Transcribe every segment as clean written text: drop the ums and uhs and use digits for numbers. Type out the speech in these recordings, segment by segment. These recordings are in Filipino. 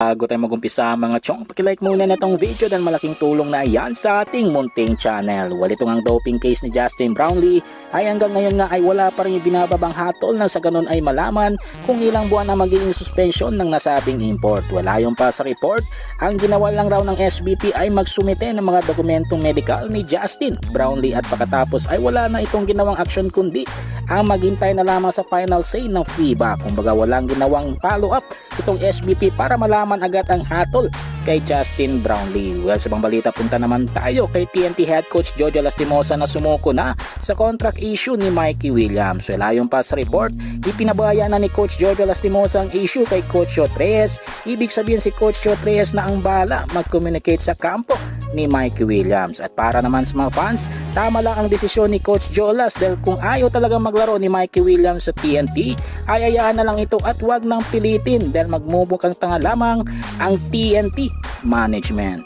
Bago tayo mag-umpisa mga chong, pakilike muna na itong video dahil malaking tulong na yan sa ating munting channel. Well, ito ang doping case ni Justin Brownlee ay hanggang ngayon nga ay wala pa rin binababang hatol na sa ganun ay malaman kung ilang buwan na magiging suspension ng nasabing import. Wala yung pa sa report, ang ginawa lang raw ng SBP ay magsumite ng mga dokumentong medical ni Justin Brownlee at pagkatapos ay wala na itong ginawang aksyon kundi ang maghintay na lamang sa final say ng FIBA. Kumbaga walang ginawang follow-up itong SBP para malaman agad ang hatol kay Justin Brownlee. Well, sa ibang balita punta naman tayo kay TNT head coach Jojo Lastimosa na sumuko na sa contract issue ni Mikey Williams. Well, ayon pa sa report, ipinabaya na ni coach Jojo Lastimosa ang issue kay coach Joe Reyes. Ibig sabihin si coach Joe Reyes na ang bala mag-communicate sa kampo ni Mikey Williams. At para naman sa mga fans, tama lang ang desisyon ni coach Jolas dahil kung ayaw talagang maglaro ni Mikey Williams sa TNT ay ayaan na lang ito at wag nang pilitin dahil magmumukang tanga lamang ang TNT management.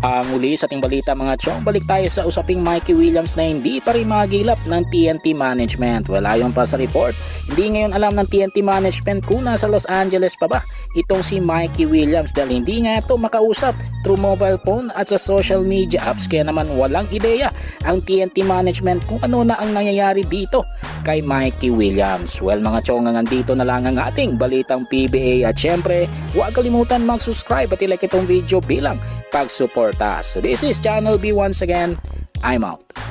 Muli sa ating balita mga chong, balik tayo sa usaping Mikey Williams na hindi pa rin magilap ng TNT management. Well, ayon pa sa report, hindi ngayon alam ng TNT management kung nasa Los Angeles pa ba itong si Mikey Williams dahil hindi nga ito makausap through mobile phone at sa social media apps, kaya naman walang ideya ang TNT management kung ano na ang nangyayari dito kay Mikey Williams. Well mga chong, nandito na lang ang ating balitang PBA at syempre huwag kalimutan mag-subscribe at i-like itong video bilang pag-suporta. So this is Channel B once again. I'm out.